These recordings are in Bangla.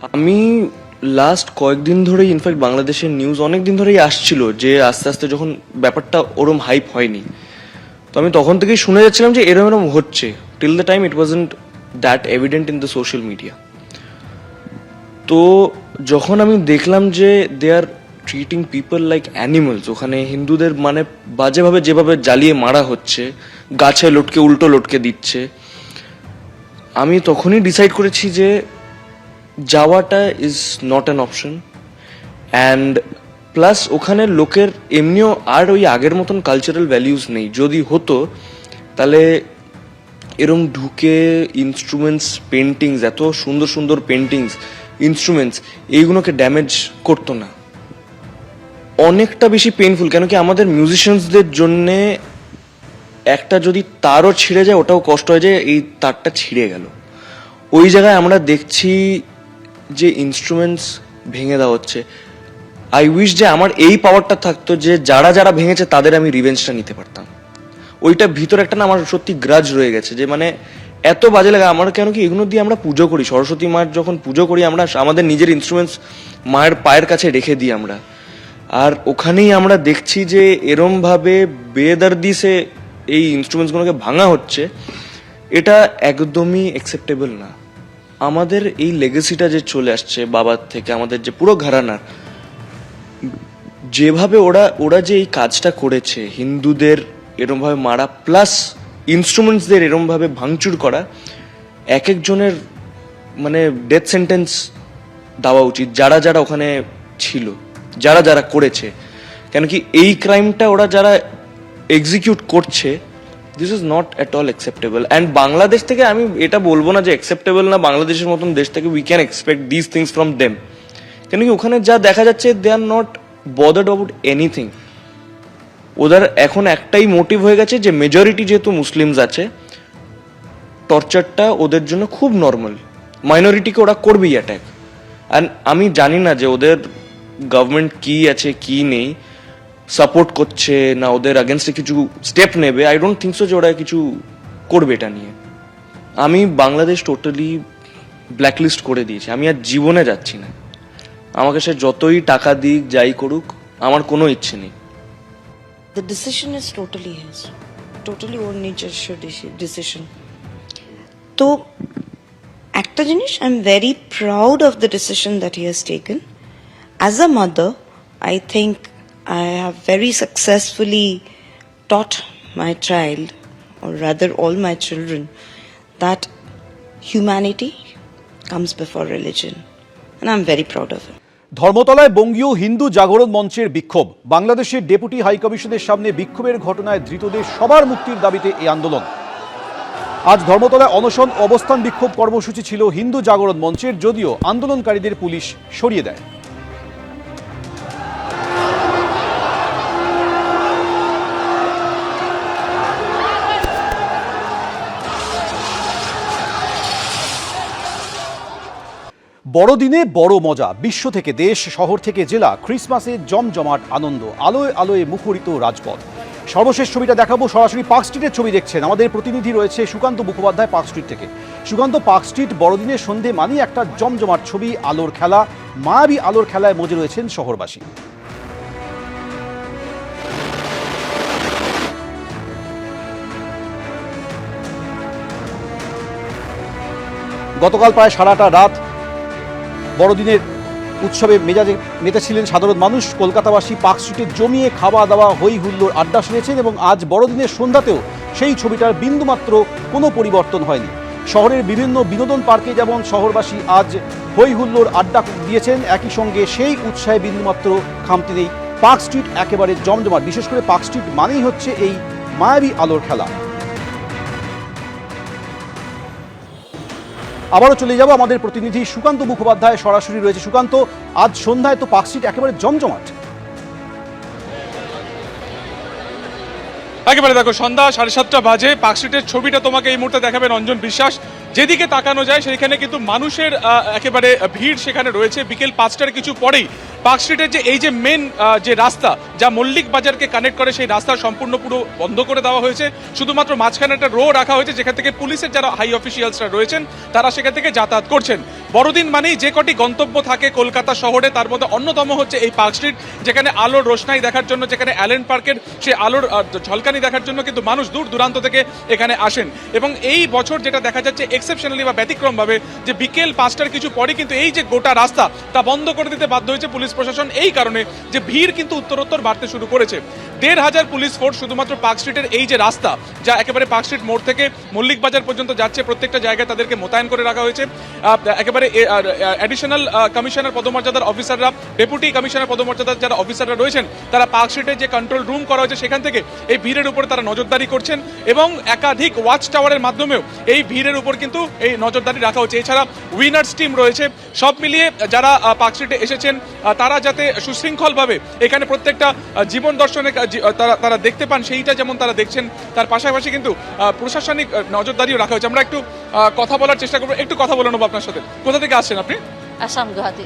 আমি লাস্ট কয়েকদিন ধরেই ইনফ্যাক্ট বাংলাদেশের নিউজ অনেক দিন ধরেই আসছিল যে আস্তে আস্তে যখন ব্যাপারটা ওরম হাইপ হয়নি, তো আমি তখন থেকেই শুনে যাচ্ছিলাম যে এরম এরম হচ্ছে। Till the time it wasn't that evident in the social media. তো যখন আমি দেখলাম যে দে আর ট্রিটিং পিপল লাইক অ্যানিমালস, ওখানে হিন্দুদের মানে বাজেভাবে যেভাবে জ্বালিয়ে মারা হচ্ছে, গাছে লটকে উল্টো লটকে দিচ্ছে, আমি তখনই ডিসাইড করেছি যে যাওয়াটা is not an option. And plus ওখানে লোকের এমনিও আর ওই আগের মতন কালচারাল ভ্যালিউজ নেই। যদি হতো তাহলে এরম ঢুকে ইনস্ট্রুমেন্টস, পেন্টিংস, এত সুন্দর সুন্দর পেন্টিংস, ইনস্ট্রুমেন্টস, এইগুলোকে ড্যামেজ করতো না। অনেকটা বেশি পেইনফুল, কেন কি আমাদের মিউজিশিয়ানসদের জন্যে একটা যদি তারও ছিঁড়ে যায় ওটাও কষ্ট হয় যে এই তারটা ছিঁড়ে গেল। ওই জায়গায় আমরা দেখছি যে ইনস্ট্রুমেন্টস ভেঙে দেওয়া হচ্ছে। আই উইশ যে আমার এই পাওয়ারটা থাকতো যে যারা যারা ভেঙেছে তাদের আমি রিভেঞ্জটা নিতে পারতাম। ওইটা ভিতরে একটা না আমার সত্যি গ্রাজ রয়ে গেছে যে মানে এত বাজে লাগে আমার। কেন কি এগুলো দিয়ে আমরা পুজো করি, সরস্বতী মায়ের যখন পুজো করি আমরা আমাদের নিজের ইনস্ট্রুমেন্টস মায়ের পায়ের কাছে রেখে দিই আমরা, আর ওখানেই আমরা দেখছি যে এরম ভাবে বেদর্দি সে এই ইনস্ট্রুমেন্টসগুলোকে ভাঙা হচ্ছে। এটা একদমই অ্যাকসেপ্টেবল না। আমাদের এই লেগেসিটা যে চলে আসছে বাবার থেকে, আমাদের যে পুরো ঘরানার, যেভাবে ওরা ওরা যে এই কাজটা করেছে, হিন্দুদের এরমভাবে মারা প্লাস ইনস্ট্রুমেন্টসদের এরমভাবে ভাঙচুর করা, এক একজনের মানে ডেথ সেন্টেন্স দেওয়া উচিত যারা যারা ওখানে ছিল, যারা যারা করেছে। কেন কি এই ক্রাইমটা ওরা যারা এক্সিকিউট করছে, this is not at all acceptable. And Bangladesh থেকে আমি এটা বলবো না যে অ্যাকসেপ্টেবল না, বাংলাদেশের মতন দেশ থেকে we can expect this things from them. কেন কি ওখানে যা দেখা যাচ্ছে they are not bothered about anything. ওদের এখন একটাই মোটিভ হয়ে গেছে যে মেজরিটি যেহেতু মুসলিমস আছে, টর্চারটা ওদের জন্য খুব নর্মাল, মাইনরিটিকে ওরা করবেই অ্যাটাক। অ্যান্ড আমি জানি না যে ওদের গভর্নমেন্ট কি আছে কি নেই, সাপোর্ট করছে না ওদের আগেনস্টে কিছু স্টেপ নেবে। আই ডোন্ট থিঙ্ক সো যে ওরা কিছু করবে এটা নিয়ে। আমি বাংলাদেশ টোটালি ব্ল্যাকলিস্ট করে দিয়েছি, আমি আর জীবনে যাচ্ছি না। আমাকে সে যতই টাকা দিক যাই করুক, আমার কোনো ইচ্ছে নেই। The decision is totally his, totally ওর নিজস্ব decision. তো একটা জিনিস, I am very proud of the decision that he has taken. As a mother, I think I have very successfully taught my child, or rather all my children, that humanity comes before religion, and I'm very proud of it. ধর্মতলায় বঙ্গীয় হিন্দু জাগরণ মঞ্চের বিক্ষোভ। বাংলাদেশের ডেপুটি হাইকমিশনের সামনে বিক্ষোভের ঘটনায় ধৃতদের সবার মুক্তির দাবিতে এই আন্দোলন। আজ ধর্মতলায় অনশন অবস্থান বিক্ষোভ কর্মসূচি ছিল হিন্দু জাগরণ মঞ্চের, যদিও আন্দোলনকারীদের পুলিশ সরিয়ে দেয়। বড়দিনে বড় মজা, বিশ্ব থেকে দেশ, শহর থেকে জেলা, ক্রিসমাসে জমজমাট আনন্দ, আলোয় আলোয় মুখরিত রাজপথ। সর্বশেষ ছবিটা দেখাবো, সরাসরি পার্ক স্ট্রিটের ছবি দেখছেন। আমাদের প্রতিনিধি রয়েছে সুকান্ত মুখোপাধ্যায় পার্ক স্ট্রিট থেকে। সুকান্ত, পার্ক স্ট্রিট বড়দিনের সন্ধে মানেই একটা জমজমাট ছবি, আলোর খেলা, মায়াবী আলোর খেলায় মজে রয়েছেন শহরবাসী। গতকাল প্রায় সারাটা রাত বড়দিনের উৎসবে মেজাজে মেতেছিলেন সাধারণ মানুষ। কলকাতাবাসী পার্ক স্ট্রিটে জমিয়ে খাওয়া দাওয়া, হই হুল্লোড়, আড্ডা শুনেছেন, এবং আজ বড়দিনের সন্ধ্যাতেও সেই ছবিটার বিন্দুমাত্র কোনো পরিবর্তন হয়নি। শহরের বিভিন্ন বিনোদন পার্কে যেমন শহরবাসী আজ হই হুল্লোড় আড্ডা দিয়েছেন, একই সঙ্গে সেই উৎসাহে বিন্দুমাত্র খামতি নেই। পার্ক স্ট্রিট একেবারে জমজমাট। বিশেষ করে পার্ক স্ট্রিট মানেই হচ্ছে এই মায়াবী আলোর খেলা। আবারও চলে যাব আমাদের প্রতিনিধি সুকান্ত মুখোপাধ্যায় সরাসরি রয়েছে। সুকান্ত, আজ সন্ধ্যায় তো পার্ক স্ট্রিট একেবারে জমজমাট। একেবারে দেখো, সন্ধ্যা 7:30 বাজে। পার্ক স্ট্রিটের ছবিটা তোমাকে এই মুহূর্তে দেখাবেন অঞ্জন বিশ্বাস। যেদিকে তাকানো যায় সেখানে কিন্তু মানুষের একেবারে ভিড় সেখানে রয়েছে। বিকেল 5টার কিছু পরেই পার্ক স্ট্রিটের যে এই যে মেন যে রাস্তা যা মল্লিক বাজারকে কানেক্ট করে, সেই রাস্তা সম্পূর্ণ পুরো বন্ধ করে দেওয়া হয়েছে। শুধুমাত্র মাঝখানে একটা রো রাখা হয়েছে যেখান থেকে পুলিশের যারা হাই অফিসিয়ালসরা রয়েছেন তারা সেখান থেকে যাতায়াত করছেন। বড়দিন মানেই যে কটি গন্তব্য থাকে কলকাতা শহরে তার মধ্যে অন্যতম হচ্ছে এই পার্ক স্ট্রিট, যেখানে আলোর রোশনাই দেখার জন্য, যেখানে অ্যালেন পার্কের সে আলোর ঝলকানি দেখার জন্য কিন্তু মানুষ দূর দূরান্ত থেকে এখানে আসেন। এবং এই বছর যেটা দেখা যাচ্ছে এক্সেপশনালি বা ব্যতিক্রমভাবে যে বিকেল 5টার কিছু পরে কিন্তু এই যে গোটা রাস্তা তা বন্ধ করে দিতে বাধ্য হয়েছে পুলিশ প্রশাসন, এই কারণে যে ভিড় কিন্তু উত্তরোত্তর বাড়তে শুরু করেছে। 1,500 পুলিশ ফোর্স শুধুমাত্র পার্ক স্ট্রিটের এই যে রাস্তা যা একেবারে পার্ক স্ট্রিট মোড় থেকে মল্লিক বাজার পর্যন্ত যাচ্ছে, প্রত্যেকটা জায়গায় তাদেরকে মোতায়েন করে রাখা হয়েছে। একেবারে অ্যাডিশনাল কমিশনার পদমর্যাদার অফিসাররা, ডেপুটি কমিশনার পদমর্যাদার যারা অফিসাররা রয়েছেন তারা পার্ক স্ট্রিটে যে কন্ট্রোল রুম করা হয়েছে সেখান থেকে এই ভিড়ের উপর তারা নজরদারি করছেন এবং একাধিক ওয়াচ টাওয়ারের মাধ্যমেও এই ভিড়ের উপর কিন্তু এই নজরদারি রাখা হচ্ছে। এছাড়া উইনার্স টিম রয়েছে, সব মিলিয়ে যারা পার্ক স্ট্রিটে এসেছেন তারা যাতে সুশৃঙ্খলভাবে এখানে প্রত্যেকটা জীবন দর্শনে তারা দেখতে পান সেইটা যেমন তারা দেখছেন, তার পাশাপাশি কিন্তু প্রশাসনিক নজরদারিও রাখা হয়েছে। আমরা একটু কথা বলার চেষ্টা করবো, একটু কথা বলে নেবো আপনার সাথে। কোথা থেকে আসছেন আপনি? আসাম, গুয়াহাটি।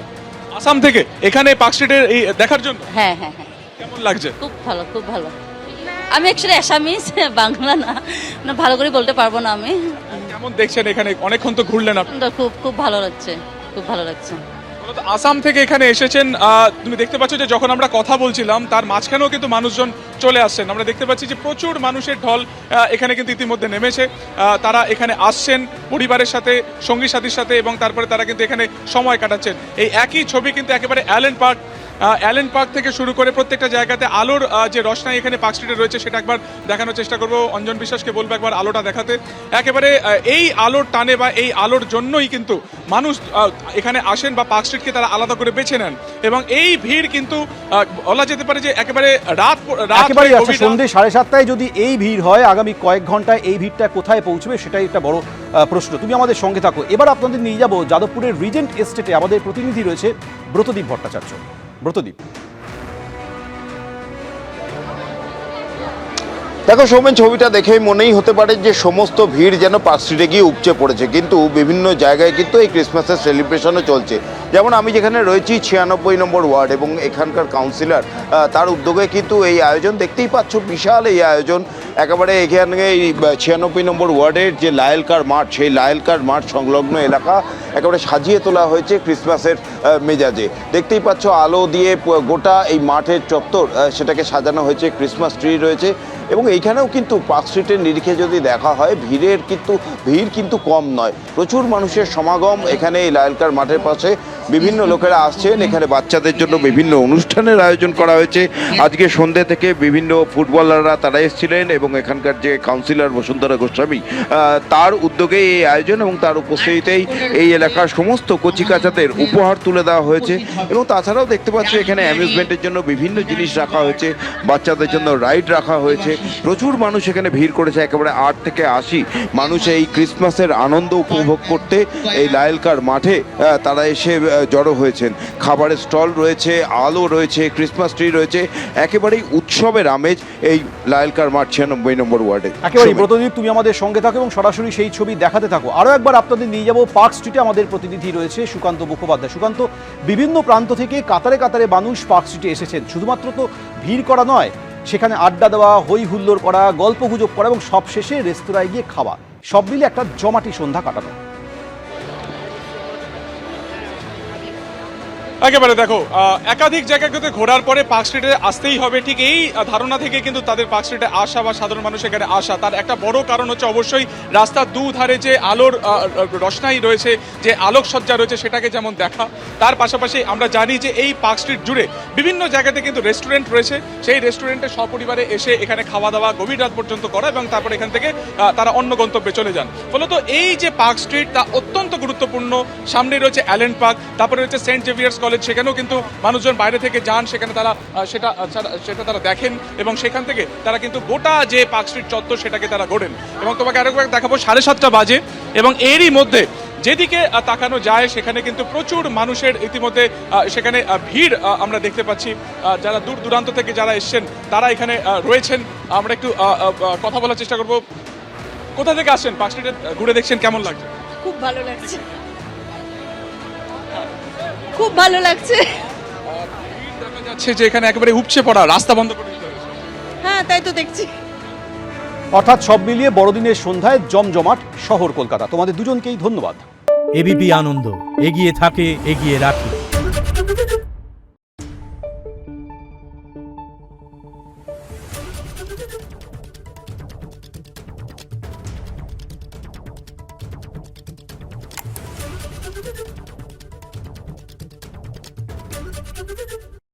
আসাম থেকে এখানে পার্ক স্ট্রিটের এই দেখার জন্য হ্যাঁ হ্যাঁ হ্যাঁ, কেমন লাগছে? খুব ভালো, খুব ভালো। আমি অ্যাকচুয়ালি আসামিস, বাংলা না, ভালো করে বলতে পারবো না আমি। কেমন দেখছেন এখানে? অনেকক্ষণ তো ঘুরলেন আপনি। খুব খুব ভালো লাগছে, খুব ভালো লাগছে। মূলত আসাম থেকে এখানে এসেছেন, তুমি দেখতে পাচ্ছ যে যখন আমরা কথা বলছিলাম তার মাঝখানেও কিন্তু মানুষজন চলে আসছেন। আমরা দেখতে পাচ্ছি যে প্রচুর মানুষের ঢল এখানে কিন্তু ইতিমধ্যে নেমেছে। তারা এখানে আসছেন পরিবারের সাথে, সঙ্গী সাথীর সাথে, এবং তারপরে তারা কিন্তু এখানে সময় কাটাচ্ছেন। এই একই ছবি কিন্তু একেবারে অ্যালেন পার্ক থেকে শুরু করে প্রত্যেকটা জায়গাতে আলোর যে রসনাই এখানে পার্ক স্ট্রিটে রয়েছে সেটা একবার দেখানোর চেষ্টা করবো। অঞ্জন বিশ্বাসকে বলবো একবার আলোটা দেখাতে। একেবারে এই আলোর টানে বা এই আলোর জন্যই কিন্তু মানুষ এখানে আসেন বা পার্ক স্ট্রিটকে তারা আলাদা করে বেছে নেন, এবং এই ভিড় কিন্তু বলা যেতে পারে যে একেবারে একেবারে আছে। সন্ধ্যে 7:30টায় যদি এই ভিড় হয়, আগামী কয়েক ঘন্টায় এই ভিড়টা কোথায় পৌঁছবে সেটাই একটা বড় প্রশ্ন। তুমি আমাদের সঙ্গে থাকো। এবার আপনাদের নিয়ে যাবো যাদবপুরের রিজেন্ট এস্টেটে। আমাদের প্রতিনিধি রয়েছে ব্রতদীপ ভট্টাচার্য। ব্রতদীপ, দেখো সৌমেন, ছবিটা দেখেই মনেই হতে পারে যে সমস্ত ভিড় যেন পার্ক স্ট্রিটে গিয়ে উপচে পড়েছে, কিন্তু বিভিন্ন জায়গায় কিন্তু এই ক্রিসমাসের সেলিব্রেশনও চলছে। যেমন আমি যেখানে রয়েছি 96 নম্বর ওয়ার্ড, এবং এখানকার কাউন্সিলর তার উদ্যোগে কিন্তু এই আয়োজন দেখতেই পাচ্ছ, বিশাল এই আয়োজন। একেবারে এখানে এই 96 নম্বর ওয়ার্ডের যে লায়েলকার মাঠ, সেই লায়েলকার মাঠ সংলগ্ন এলাকা একেবারে সাজিয়ে তোলা হয়েছে ক্রিসমাসের মেজাজে। দেখতেই পাচ্ছ আলো দিয়ে গোটা এই মাঠের চত্বর সেটাকে সাজানো হয়েছে, ক্রিসমাস ট্রি রয়েছে। এবং এইখানেও কিন্তু পার্ক স্ট্রিটের নিরিখে যদি দেখা হয় ভিড় কিন্তু কম নয়, প্রচুর মানুষের সমাগম এখানে এই লায়েলকার মাঠের পাশে। বিভিন্ন লোকেরা আসছেন, এখানে বাচ্চাদের জন্য বিভিন্ন অনুষ্ঠানের আয়োজন করা হয়েছে। আজকে সন্ধ্যে থেকে বিভিন্ন ফুটবলাররা তারা এসেছিলেন, এবং এখানকার যে কাউন্সিলর বসুন্ধরা গোস্বামী তার উদ্যোগে এই আয়োজন, এবং তার উপস্থিতিতেই এই এলাকার সমস্ত কচিকাচাদের উপহার তুলে দেওয়া হয়েছে। এবং তাছাড়াও দেখতে পাচ্ছি এখানে অ্যামিউজমেন্টের জন্য বিভিন্ন জিনিস রাখা হয়েছে, বাচ্চাদের জন্য রাইড রাখা হয়েছে। প্রচুর মানুষ এখানে ভিড় করেছে, একেবারে 8 থেকে 80 মানুষ এই ক্রিসমাসের আনন্দ উপভোগ করতে এই লায়েলকার মাঠে তারা এসে জড়ো হয়েছেন। খাবারের স্টল রয়েছে, আলো রয়েছে, ক্রিসমাস ট্রি রয়েছে, একেবারেই উৎসবের আমেজ এই লায়েলকার মাঠ 96 নম্বর ওয়ার্ডে। একেবারেই ব্রতদীপ, তুমি আমাদের সঙ্গে থাকো এবং সরাসরি সেই ছবি দেখাতে থাকো। আরও একবার আপনাদের নিয়ে যাবো পার্ক স্ট্রিটে। আমাদের প্রতিনিধি রয়েছে সুকান্ত মুখোপাধ্যায়। সুকান্ত, বিভিন্ন প্রান্ত থেকে কাতারে কাতারে মানুষ পার্ক স্ট্রিটে এসেছেন। শুধুমাত্র তো ভিড় করা নয়, সেখানে আড্ডা দেওয়া, হই হুল্লোড় করা, গল্পগুজব করা এবং সবশেষে রেস্তোরাঁয় গিয়ে খাওয়া, সব মিলে একটা জমাটি সন্ধ্যা কাটানো। একেবারে দেখো, একাধিক জায়গাতে ঘোরার পরে পার্ক স্ট্রিটে আসতেই হবে, ঠিক এই ধারণা থেকে কিন্তু তাদের পার্ক স্ট্রিটে আসা বা সাধারণ মানুষ এখানে আসা। তার একটা বড় কারণ হচ্ছে অবশ্যই রাস্তার দুধারে যে আলোর রসনাই রয়েছে, যে আলোকসজ্জা রয়েছে সেটাকে যেমন দেখা। তার পাশাপাশি আমরা জানি যে এই পার্ক স্ট্রিট জুড়ে বিভিন্ন জায়গাতে কিন্তু রেস্টুরেন্ট রয়েছে, সেই রেস্টুরেন্টে সপরিবারে এসে এখানে খাওয়া দাওয়া গভীর রাত পর্যন্ত করা, এবং তারপর এখান থেকে তারা অন্য গন্তব্যে চলে যান। ফলত এই যে পার্ক স্ট্রিট তা অত্যন্ত গুরুত্বপূর্ণ। সামনে রয়েছে অ্যালেন পার্ক, তারপরে রয়েছে সেন্ট জেভিয়ার্স কলেজ, সেখানেও কিন্তু মানুষজন বাইরে থেকে যান, সেখানে তারা সেটা তারা দেখেন, এবং সেখান থেকে তারা কিন্তু গোটা যে পার্ক স্ট্রিট চত্বর সেটাকে তারা গড়েন। এবং তোমাকে আরেকবার দেখাবো, 7:30 বাজে, এবং এরই মধ্যে যেদিকে তাকানো যায় সেখানে কিন্তু প্রচুর মানুষের ইতিমধ্যে সেখানে ভিড় আমরা দেখতে পাচ্ছি। যারা দূর দূরান্ত থেকে যারা এসছেন তারা এখানে রয়েছেন। আমরা একটু কথা বলার চেষ্টা করব। কোথা থেকে আসছেন? পার্ক স্ট্রিটে ঘুরে দেখছেন, কেমন লাগছে? খুব ভালো লাগছে, খুব ভালো লাগছে। দেখা যাচ্ছে যে এখানে একেবারে উপচে পড়া, রাস্তা বন্ধ করে দিতে হয়েছে। হ্যাঁ, তাই তো দেখছি। অর্থাৎ সব মিলিয়ে বড়দিনের সন্ধ্যায় জমজমাট শহর কলকাতা। তোমাদের দুজনকেই ধন্যবাদ। এবিপি আনন্দ, এগিয়ে থাকে, এগিয়ে রাখে।